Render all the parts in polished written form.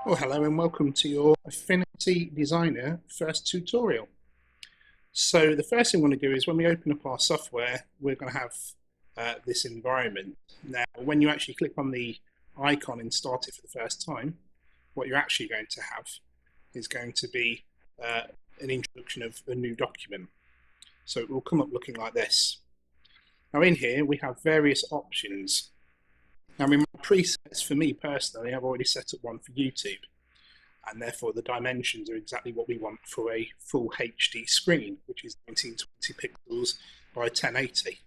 Oh, hello and welcome to your Affinity Designer first tutorial. So the first thing we want to do is when we open up our software, we're going to have this environment. Now, when you actually click on the icon and start it for the first time, what you're actually going to have is going to be an introduction of a new document. So it will come up looking like this. Now in here, we have various options. Now in my presets, for me personally, I've already set up one for YouTube, and therefore the dimensions are exactly what we want for a full HD screen, which is 1920 pixels by 1080.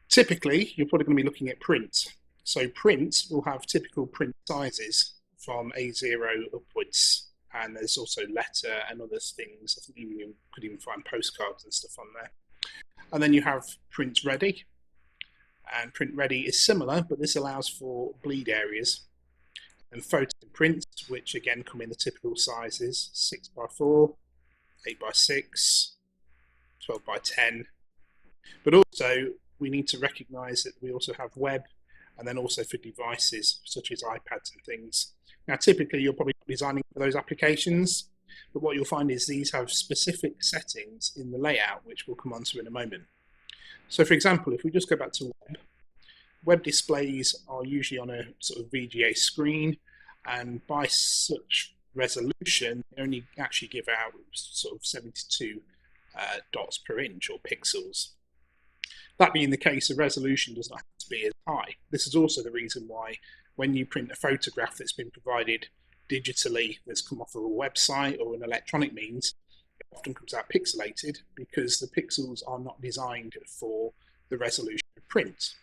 Typically, you're probably going to be looking at print. So print will have typical print sizes from A0 upwards, and there's also letter and other things. I think you could even find postcards and stuff on there. And then you have print ready, and print ready is similar, but this allows for bleed areas. And photo prints, which again come in the typical sizes, 6x4, 8x6, 12x10. But also we need to recognize that we also have web, and then also for devices such as iPads and things. Now typically you're probably designing for those applications, but what you'll find is these have specific settings in the layout, which we'll come on to in a moment. So for example, if we just go back to web displays are usually on a sort of VGA screen, and by such resolution, they only actually give out sort of 72 dots per inch or pixels. That being the case, the resolution does not have to be as high. This is also the reason why when you print a photograph that's been provided digitally, that's come off of a website or an electronic means, it often comes out pixelated because the pixels are not designed for the resolution of print.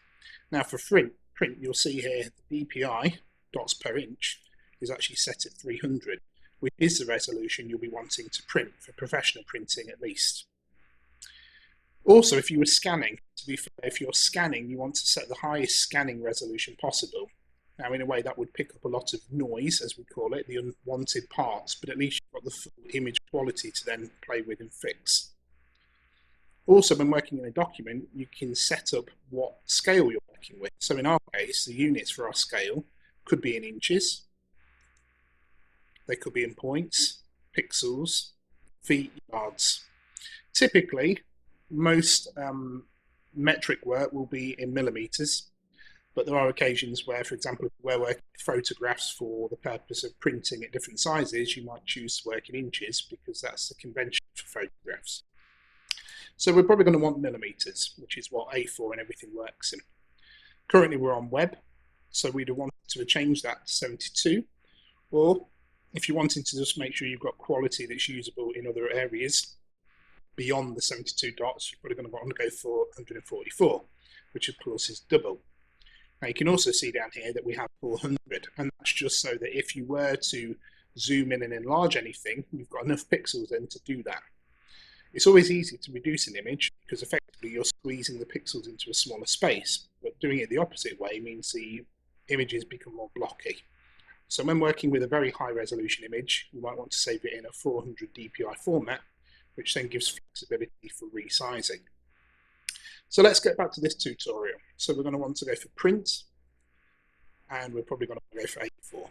Now for print, you'll see here the DPI, dots per inch, is actually set at 300, which is the resolution you'll be wanting to print for professional printing at least. Also, if you were scanning, to be fair, if you're scanning, you want to set the highest scanning resolution possible. Now in a way that would pick up a lot of noise, as we call it, the unwanted parts, but at least you've got the full image quality to then play with and fix. Also, when working in a document, you can set up what scale you're working with. So in our case, the units for our scale could be in inches, they could be in points, pixels, feet, yards. Typically, most metric work will be in millimeters, but there are occasions where, for example, if we're working with photographs for the purpose of printing at different sizes, you might choose to work in inches because that's the convention for photographs. So we're probably going to want millimeters, which is what A4 and everything works in. Currently we're on web, so we'd want to change that to 72, or if you're wanting to just make sure you've got quality that's usable in other areas beyond the 72 dots, you're probably going to want to go for 144, which of course is double. Now you can also see down here that we have 400, and that's just so that if you were to zoom in and enlarge anything, you've got enough pixels then to do that. It's always easy to reduce an image because effectively you're squeezing the pixels into a smaller space, but doing it the opposite way means the images become more blocky. So when working with a very high resolution image, you might want to save it in a 400 DPI format, which then gives flexibility for resizing. So let's get back to this tutorial. So we're going to want to go for print, and we're probably going to go for A4.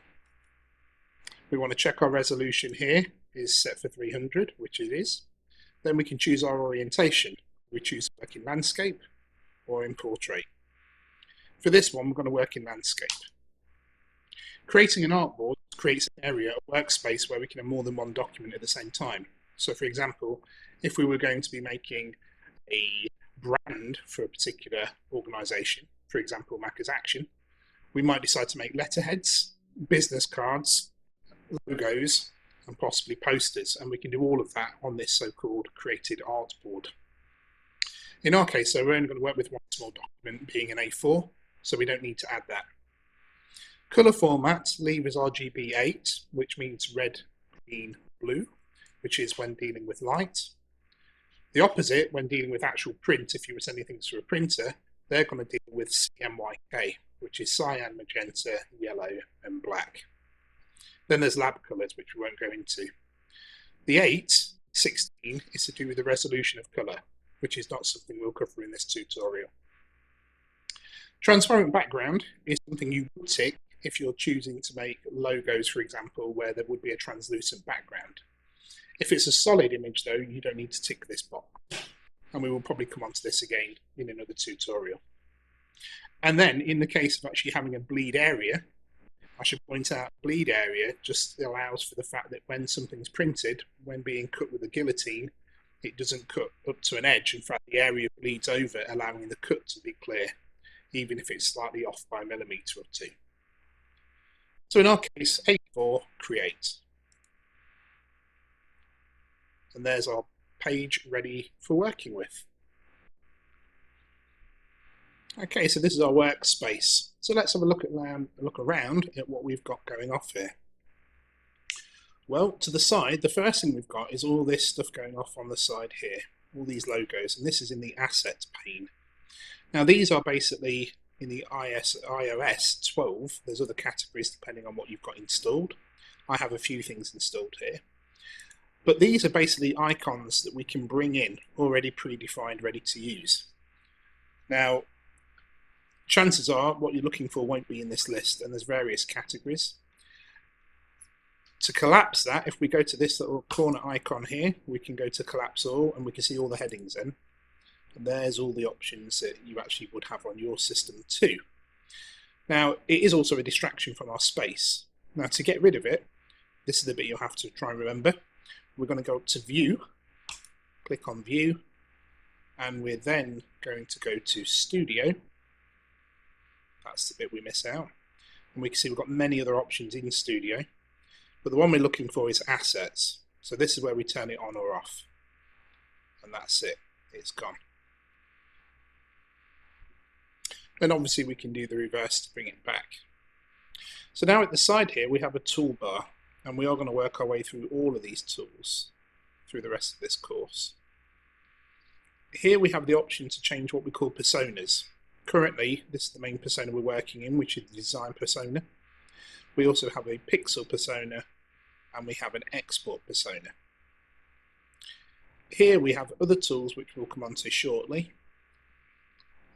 We want to check our resolution here is set for 300, which it is. Then we can choose our orientation. We choose to work in landscape or in portrait. For this one, we're going to work in landscape. Creating an artboard creates an area, a workspace, where we can have more than one document at the same time. So for example, if we were going to be making a brand for a particular organization, for example, Macca's Action, we might decide to make letterheads, business cards, logos, and possibly posters, and we can do all of that on this so-called created artboard. In our case, so we're only going to work with one small document, being an A4, so we don't need to add that. Color format, leave as RGB8, which means red, green, blue, which is when dealing with light. The opposite, when dealing with actual print, if you were sending things through a printer, they're going to deal with CMYK, which is cyan, magenta, yellow, and black. Then there's lab colors, which we won't go into. The 16 is to do with the resolution of color, which is not something we'll cover in this tutorial. Transparent background is something you would tick if you're choosing to make logos, for example, where there would be a translucent background. If it's a solid image though, you don't need to tick this box. And we will probably come on to this again in another tutorial. And then in the case of actually having a bleed area, I should point out bleed area just allows for the fact that when something's printed, when being cut with a guillotine, it doesn't cut up to an edge. In fact, the area bleeds over, allowing the cut to be clear, even if it's slightly off by a millimetre or two. So in our case, A4 create. And there's our page ready for working with. Okay, so this is our workspace. So let's have a look around at what we've got going off here. Well, to the side, the first thing we've got is all this stuff going off on the side here, all these logos, and this is in the assets pane. Now these are basically in the iOS 12. There's other categories depending on what you've got installed. I have a few things installed here. But these are basically icons that we can bring in, already predefined, ready to use. Now, chances are what you're looking for won't be in this list, and there's various categories. To collapse that, if we go to this little corner icon here, we can go to collapse all, and we can see all the headings in. And there's all the options that you actually would have on your system too. Now, it is also a distraction from our space. Now, to get rid of it, this is the bit you'll have to try and remember. We're going to go up to View, click on View, and we're then going to go to Studio. That's the bit we miss out. And we can see we've got many other options in Studio, but the one we're looking for is Assets. So this is where we turn it on or off. And that's it, it's gone. Then obviously we can do the reverse to bring it back. So now at the side here we have a toolbar, and we are going to work our way through all of these tools through the rest of this course. Here we have the option to change what we call personas. Currently, this is the main persona we're working in, which is the design persona. We also have a pixel persona, and we have an export persona. Here we have other tools which we'll come on to shortly.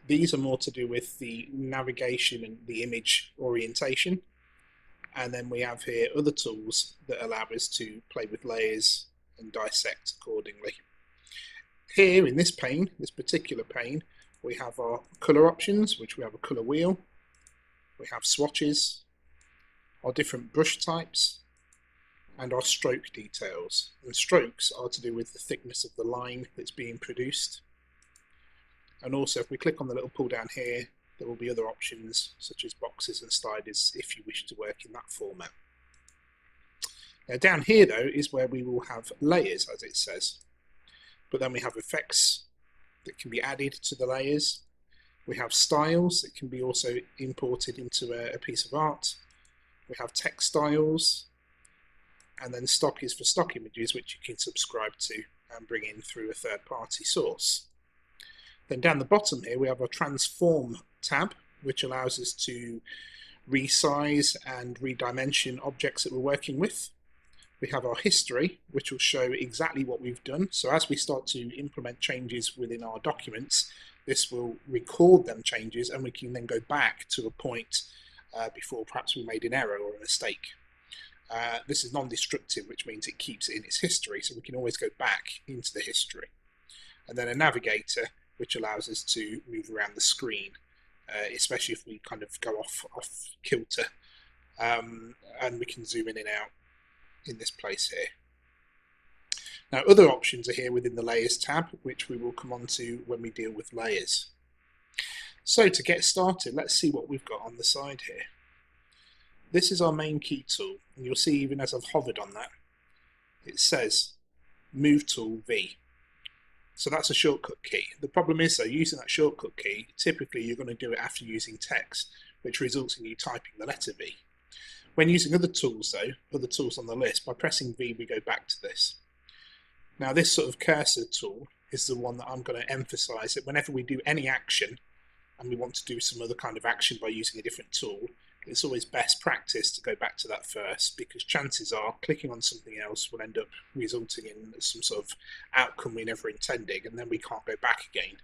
These are more to do with the navigation and the image orientation. And then we have here other tools that allow us to play with layers and dissect accordingly. Here in this pane, this particular pane, we have our colour options, which we have a colour wheel. We have swatches, our different brush types, and our stroke details. And strokes are to do with the thickness of the line that's being produced. And also if we click on the little pull down here, there will be other options such as boxes and sliders if you wish to work in that format. Now down here though is where we will have layers, as it says. But then we have effects that can be added to the layers. We have styles that can be also imported into a piece of art. We have text styles, and then stock is for stock images, which you can subscribe to and bring in through a third-party source. Then down the bottom here we have our transform tab, which allows us to resize and redimension objects that we're working with. We have our history, which will show exactly what we've done. So as we start to implement changes within our documents, this will record them changes, and we can then go back to a point before perhaps we made an error or a mistake. This is non-destructive, which means it keeps it in its history, so we can always go back into the history. And then a navigator, which allows us to move around the screen, especially if we kind of go off kilter, and we can zoom in and out in this place here. Now other options are here within the layers tab, which we will come on to when we deal with layers. So to get started, let's see what we've got on the side here. This is our main key tool, and you'll see even as I've hovered on that, it says Move Tool V. So that's a shortcut key. The problem is though, using that shortcut key, typically you're going to do it after using text, which results in you typing the letter V. When using other tools though, other tools on the list, by pressing V we go back to this. Now this sort of cursor tool is the one that I'm going to emphasize, that whenever we do any action and we want to do some other kind of action by using a different tool, it's always best practice to go back to that first, because chances are clicking on something else will end up resulting in some sort of outcome we never intended, and then we can't go back again.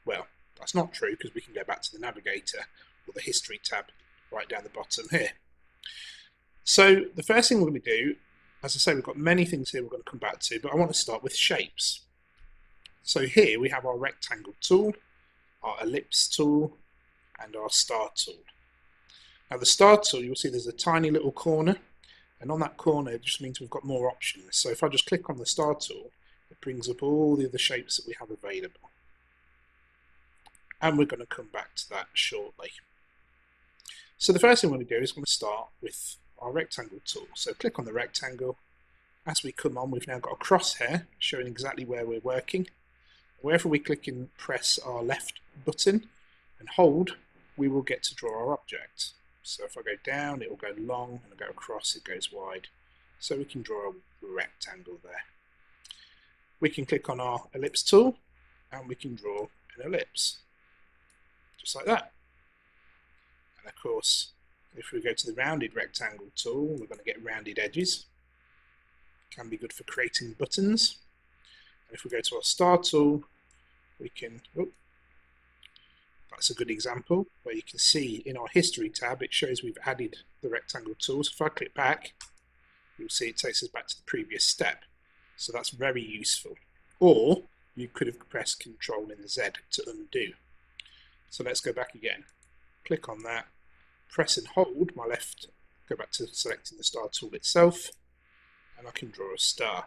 Well, that's not true, because we can go back to the navigator or the history tab right down the bottom here. So the first thing we're going to do, as I say, we've got many things here we're going to come back to, but I want to start with shapes. So here we have our rectangle tool, our ellipse tool, and our star tool. Now the star tool, you'll see there's a tiny little corner, and on that corner it just means we've got more options. So if I just click on the star tool, it brings up all the other shapes that we have available. And we're going to come back to that shortly. So the first thing we're going to do is we're going to start with our rectangle tool. So click on the rectangle. As we come on, we've now got a crosshair showing exactly where we're working. Wherever we click and press our left button and hold, we will get to draw our object. So if I go down, it will go long, and I go across, it goes wide. So we can draw a rectangle there. We can click on our ellipse tool, and we can draw an ellipse, just like that. And of course, if we go to the rounded rectangle tool, we're going to get rounded edges. Can be good for creating buttons. And if we go to our star tool, we can, that's a good example where you can see in our history tab, it shows we've added the rectangle tool. So if I click back, you'll see it takes us back to the previous step. So that's very useful. Or you could have pressed Control and Z to undo. So let's go back again. Click on that, press and hold my left, go back to selecting the star tool itself, and I can draw a star.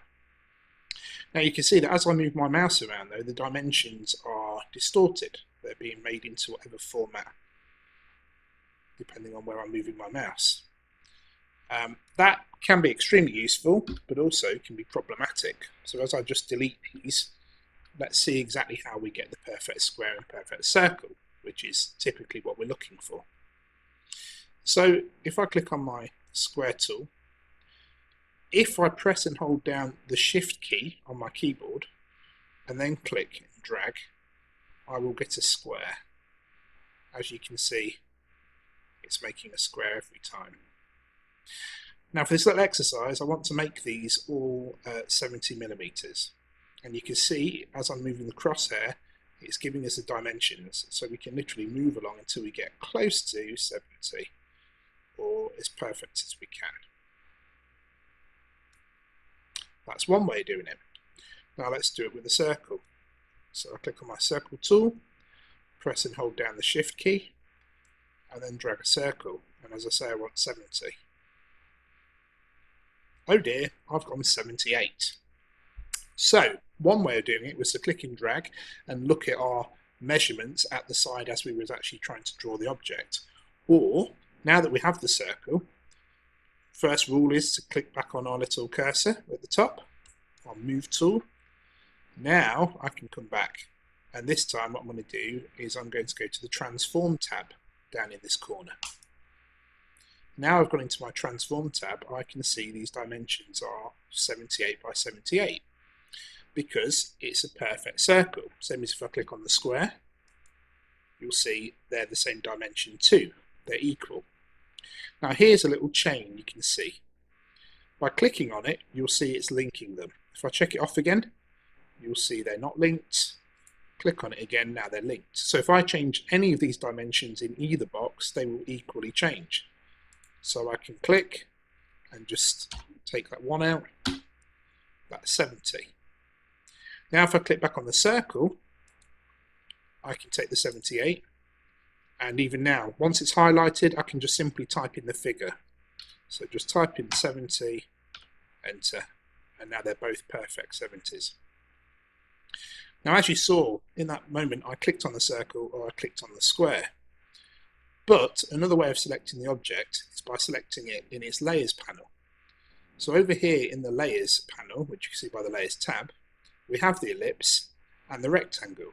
Now you can see that as I move my mouse around though, the dimensions are distorted. They're being made into whatever format, depending on where I'm moving my mouse. That can be extremely useful, but also can be problematic. So as I just delete these, let's see exactly how we get the perfect square and perfect circle, which is typically what we're looking for. So if I click on my square tool, if I press and hold down the shift key on my keyboard and then click and drag, I will get a square. As you can see, it's making a square every time. Now for this little exercise, I want to make these all 70 millimeters. And you can see as I'm moving the crosshair, it's giving us the dimensions. So we can literally move along until we get close to 70 or as perfect as we can. That's one way of doing it. Now let's do it with a circle. So I click on my circle tool, press and hold down the shift key, and then drag a circle. And as I say, I want 70. Oh dear, I've gone 78. So one way of doing it was to click and drag and look at our measurements at the side as we was actually trying to draw the object. Or, now that we have the circle, first rule is to click back on our little cursor at the top, our move tool. Now I can come back, and this time what I'm going to do is I'm going to go to the transform tab down in this corner. Now I've gone into my transform tab, I can see these dimensions are 78 by 78 because it's a perfect circle. Same as if I click on the square, you'll see they're the same dimension too, they're equal. Now here's a little chain you can see. By clicking on it, you'll see it's linking them. If I check it off again, you'll see they're not linked. Click on it again, now they're linked. So if I change any of these dimensions in either box, they will equally change. So I can click and just take that one out, that's 70. Now if I click back on the circle, I can take the 78. And even now, once it's highlighted, I can just simply type in the figure. So just type in 70, enter, and now they're both perfect 70s. Now as you saw, in that moment I clicked on the circle or I clicked on the square. But another way of selecting the object is by selecting it in its layers panel. So over here in the layers panel, which you can see by the layers tab, we have the ellipse and the rectangle.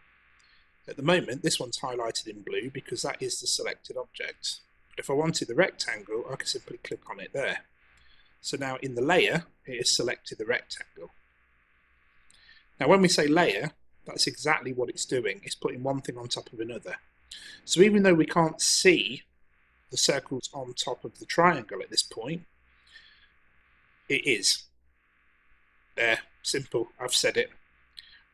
At the moment, this one's highlighted in blue because that is the selected object. But if I wanted the rectangle, I can simply click on it there. So now in the layer, it has selected the rectangle. Now when we say layer, that's exactly what it's doing. It's putting one thing on top of another. So even though we can't see the circles on top of the triangle at this point, it is. There, simple, I've said it.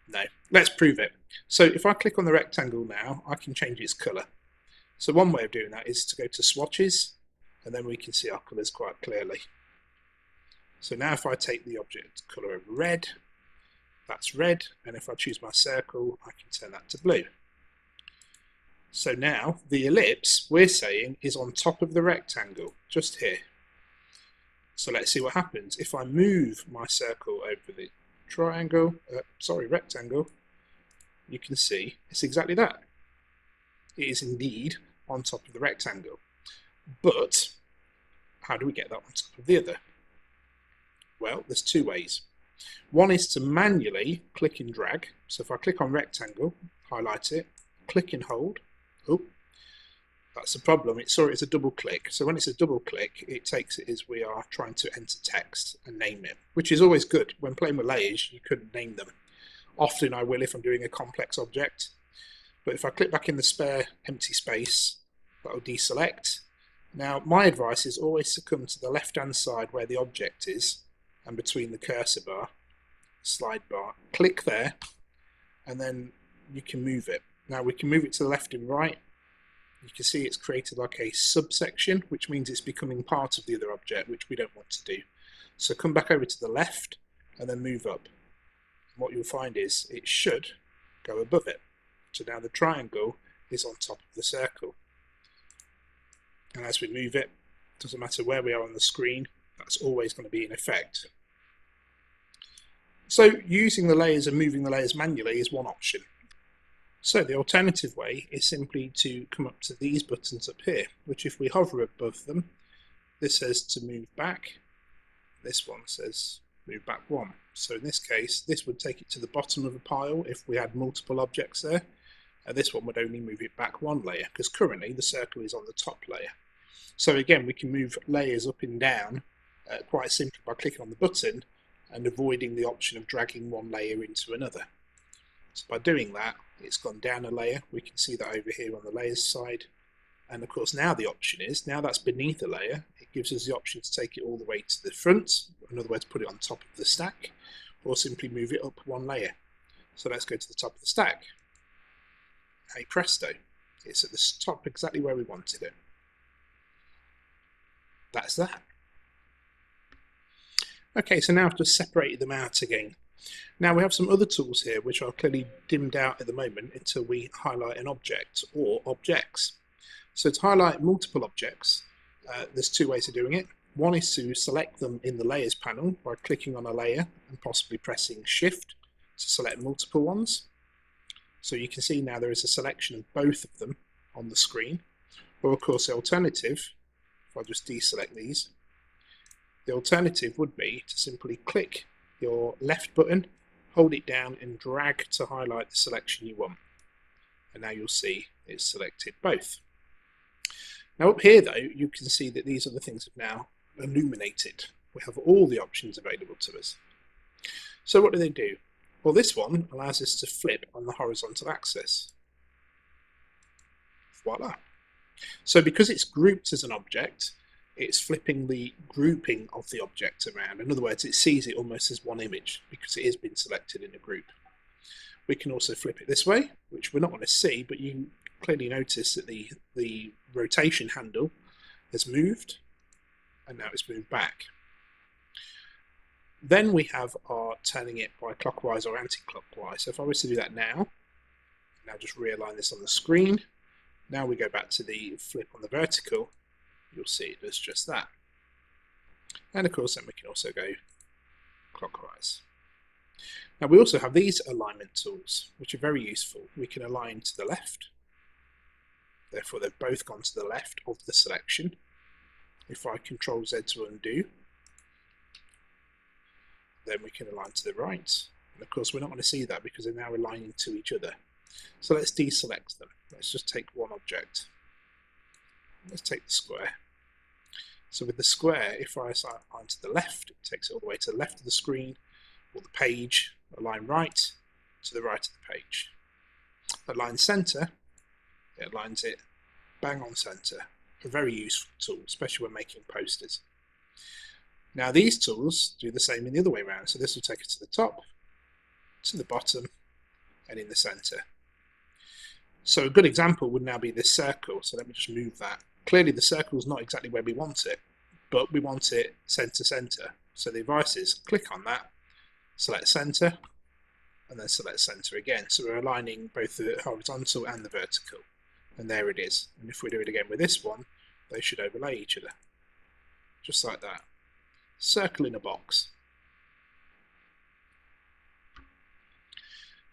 No, let's prove it. So if I click on the rectangle now, I can change its colour. So one way of doing that is to go to swatches, and then we can see our colours quite clearly. So now if I take the object colour of red, that's red, and if I choose my circle, I can turn that to blue. So now the ellipse, we're saying, is on top of the rectangle, just here. So let's see what happens. If I move my circle over the rectangle, you can see it's exactly that. It is indeed on top of the rectangle. But how do we get that on top of the other? Well, there's two ways. One is to manually click and drag. So if I click on rectangle, highlight it, click and hold. Oh, that's the problem. It saw it as a double click. So when it's a double click, it takes it as we are trying to enter text and name it, which is always good. When playing with layers, you couldn't name them. Often I will if I'm doing a complex object. But if I click back in the spare empty space, that'll deselect. Now, my advice is always to come to the left-hand side where the object is, and between the cursor bar, slide bar, click there, and then you can move it. Now we can move it to the left and right. You can see it's created like a subsection, which means it's becoming part of the other object, which we don't want to do. So come back over to the left and then move up. And what you'll find is it should go above it. So now the triangle is on top of the circle. And as we move it, doesn't matter where we are on the screen, that's always going to be in effect. So using the layers and moving the layers manually is one option. So the alternative way is simply to come up to these buttons up here, which if we hover above them, this says to move back, this one says move back one. So in this case, this would take it to the bottom of a pile if we had multiple objects there, and this one would only move it back one layer, because currently the circle is on the top layer. So again, we can move layers up and down quite simply by clicking on the button and avoiding the option of dragging one layer into another. So by doing that, it's gone down a layer. We can see that over here on the layers side. And of course now the option is, now that's beneath a layer, it gives us the option to take it all the way to the front, in other words put it on top of the stack, or simply move it up one layer. So let's go to the top of the stack. Hey presto, it's at the top exactly where we wanted it. That's that. Okay, so now I've just separated them out again. Now we have some other tools here which are clearly dimmed out at the moment until we highlight an object or objects. So to highlight multiple objects, there's two ways of doing it. One is to select them in the layers panel by clicking on a layer and possibly pressing shift to select multiple ones. So you can see now there is a selection of both of them on the screen. Or of course the alternative, if I just deselect these, the alternative would be to simply click your left button, hold it down and drag to highlight the selection you want. And now you'll see it's selected both. Now up here though, you can see that these other things have now illuminated. We have all the options available to us. So what do? Well, this one allows us to flip on the horizontal axis. Voila. So because it's grouped as an object, it's flipping the grouping of the object around. In other words, it sees it almost as one image because it has been selected in a group. We can also flip it this way, which we're not going to see, but you clearly notice that the rotation handle has moved and now it's moved back. Then we have our turning it by clockwise or anti-clockwise. So if I was to do that now just realign this on the screen. Now we go back to the flip on the vertical, you'll see it does just that. And of course then we can also go clockwise. Now we also have these alignment tools, which are very useful. We can align to the left, therefore they've both gone to the left of the selection. If I Control Z to undo, then we can align to the right. And of course we're not going to see that because they're now aligning to each other. So let's deselect them. Let's just take one object. Let's take the square. So with the square, if I align to the left, it takes it all the way to the left of the screen, or the page, align right to the right of the page. Align center, it aligns it bang on center. A very useful tool, especially when making posters. Now these tools do the same in the other way around. So this will take it to the top, to the bottom, and in the center. So a good example would now be this circle. So let me just move that. Clearly the circle is not exactly where we want it, but we want it center center. So the advice is click on that, select center, and then select center again. So we're aligning both the horizontal and the vertical. And there it is. And if we do it again with this one, they should overlay each other. Just like that. Circle in a box.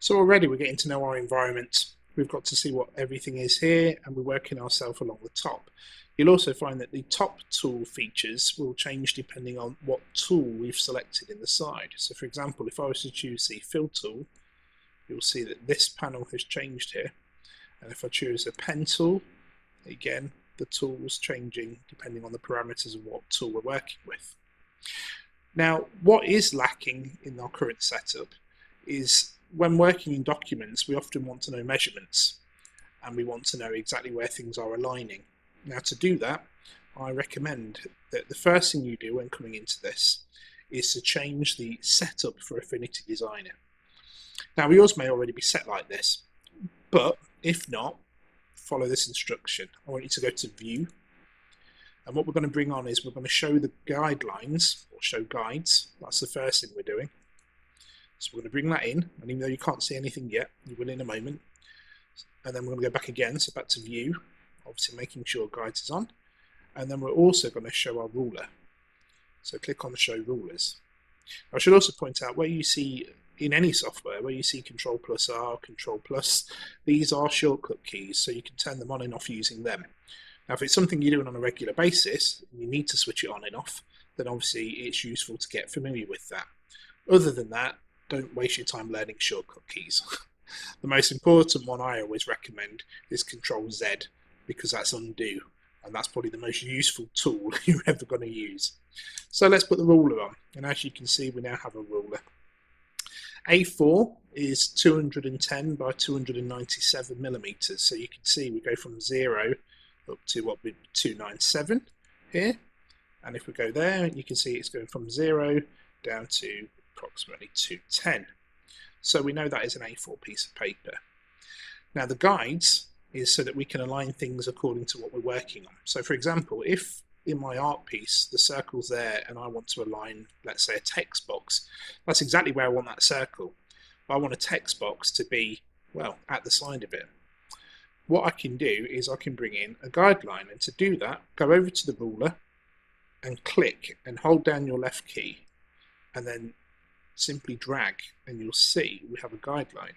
So already we're getting to know our environment. We've got to see what everything is here, and we're working ourselves along the top. You'll also find that the top tool features will change depending on what tool we've selected in the side. So for example, if I was to choose the fill tool, you'll see that this panel has changed here. And if I choose a pen tool, again, the tool's changing depending on the parameters of what tool we're working with. Now, what is lacking in our current setup is when working in documents, we often want to know measurements, and we want to know exactly where things are aligning. Now, to do that, I recommend that the first thing you do when coming into this is to change the setup for Affinity Designer. Now, yours may already be set like this, but if not, follow this instruction. I want you to go to View, and what we're going to bring on is we're going to show the guidelines, or show guides. That's the first thing we're doing. So we're going to bring that in, and even though you can't see anything yet, you will in a moment. And then we're going to go back again, so back to View, obviously making sure Guides is on. And then we're also going to show our ruler. So click on Show Rulers. I should also point out where you see, in any software, where you see Control+R, Control+, these are shortcut keys, so you can turn them on and off using them. Now, if it's something you're doing on a regular basis, and you need to switch it on and off, then obviously it's useful to get familiar with that. Other than that, don't waste your time learning shortcut keys. The most important one I always recommend is Control-Z, because that's undo, and that's probably the most useful tool you're ever going to use. So let's put the ruler on, and as you can see, we now have a ruler. A4 is 210 by 297 millimeters, so you can see we go from 0 up to what would be 297 here, and if we go there, you can see it's going from 0 down to approximately 210. So we know that is an A4 piece of paper. Now the guides is so that we can align things according to what we're working on. So for example, if in my art piece the circle's there and I want to align, let's say, a text box, that's exactly where I want that circle. I want a text box to be, well, at the side of it. What I can do is I can bring in a guideline, and to do that, go over to the ruler and click and hold down your left key, and then simply drag, and you'll see we have a guideline,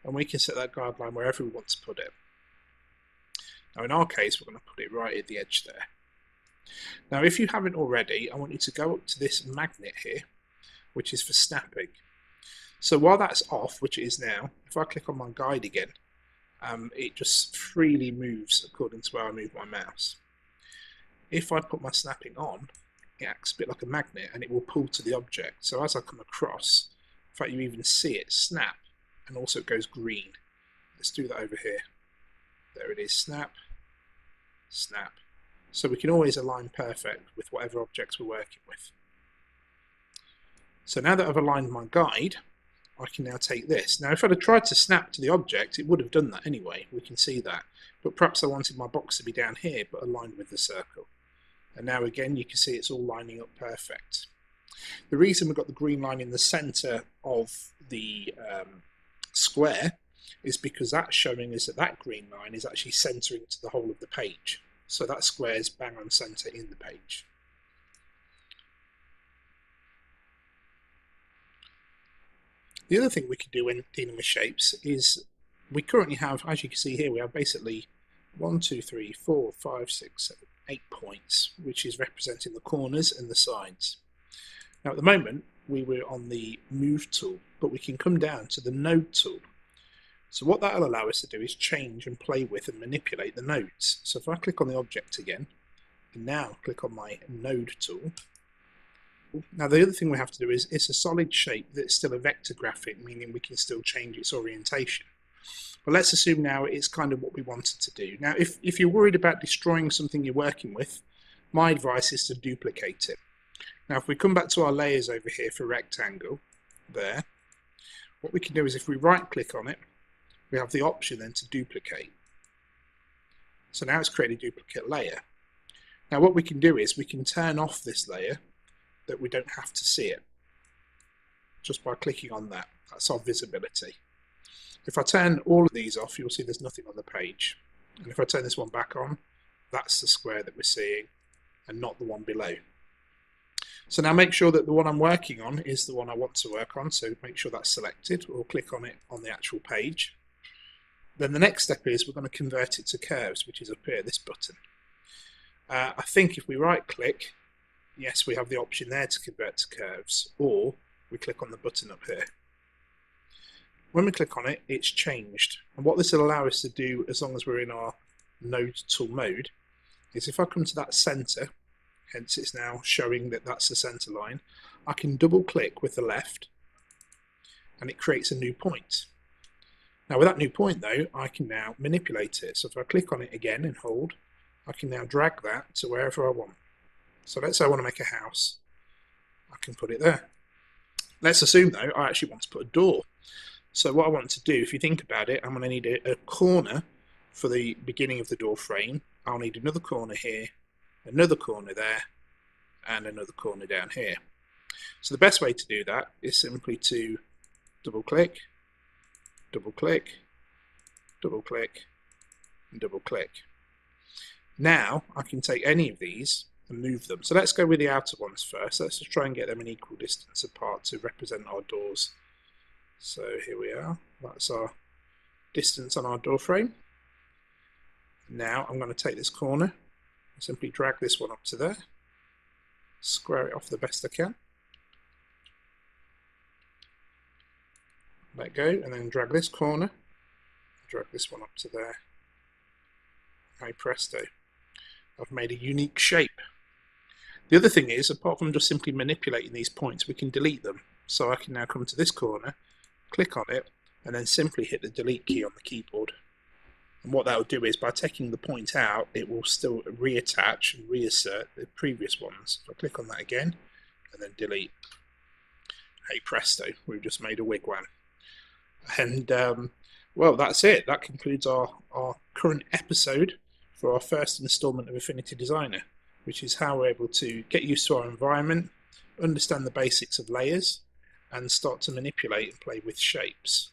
and we can set that guideline wherever we want to put it. Now in our case, we're going to put it right at the edge there. Now if you haven't already, I want you to go up to this magnet here, which is for snapping. So while that's off, which it is now, if I click on my guide again, it just freely moves according to where I move my mouse. If I put my snapping on, it acts a bit like a magnet, and it will pull to the object. So as I come across, in fact you even see it snap, and also it goes green. Let's do that over here. There it is, snap, snap. So we can always align perfect with whatever objects we're working with. So now that I've aligned my guide, I can now take this. Now if I'd have tried to snap to the object, it would have done that anyway, we can see that. But perhaps I wanted my box to be down here, but aligned with the circle. And now again, you can see it's all lining up perfect. The reason we've got the green line in the center of the square is because that's showing us that that green line is actually centering to the whole of the page. So that square is bang on center in the page. The other thing we can do when dealing with shapes is we currently have, as you can see here, we have basically 1, 2, 3, 4, 5, 6, 7, 8 points, which is representing the corners and the sides. Now at the moment we were on the Move tool, but we can come down to the Node tool. So what that will allow us to do is change and play with and manipulate the nodes. So if I click on the object again, and now click on my Node tool. Now the other thing we have to do is it's a solid shape that's still a vector graphic, meaning we can still change its orientation. But let's assume now it's kind of what we wanted to do. Now if you're worried about destroying something you're working with, my advice is to duplicate it. Now if we come back to our layers over here for rectangle, there, what we can do is if we right click on it, we have the option then to duplicate. So now it's created a duplicate layer. Now what we can do is we can turn off this layer that we don't have to see it just by clicking on that. That's our visibility. If I turn all of these off, you'll see there's nothing on the page. And if I turn this one back on, that's the square that we're seeing and not the one below. So now make sure that the one I'm working on is the one I want to work on. So make sure that's selected, or click on it on the actual page. Then the next step is we're going to convert it to curves, which is up here, this button. I think if we right click, yes, we have the option there to convert to curves, or we click on the button up here. When we click on it, it's changed. And what this will allow us to do, as long as we're in our node tool mode, is if I come to that center, hence it's now showing that that's the center line, I can double click with the left and it creates a new point. Now with that new point though, I can now manipulate it. So if I click on it again and hold, I can now drag that to wherever I want. So let's say I want to make a house. I can put it there. Let's assume though, I actually want to put a door. So what I want to do, if you think about it, I'm going to need a corner for the beginning of the door frame. I'll need another corner here, another corner there, and another corner down here. So the best way to do that is simply to double click, double click, double click, and double click. Now I can take any of these and move them. So let's go with the outer ones first. Let's just try and get them an equal distance apart to represent our doors. So here we are, that's our distance on our door frame. Now I'm going to take this corner, simply drag this one up to there, square it off the best I can, let go, and then drag this corner, drag this one up to there. Hey presto, I've made a unique shape. The other thing is, apart from just simply manipulating these points, we can delete them. So I can now come to this corner, click on it, and then simply hit the delete key on the keyboard. And what that will do is, by taking the point out, it will still reattach and reassert the previous ones. So I click on that again, and then delete. Hey presto, we've just made a wigwam. And well, that's it. That concludes our current episode for our first installment of Affinity Designer, which is how we're able to get used to our environment, understand the basics of layers, and start to manipulate and play with shapes.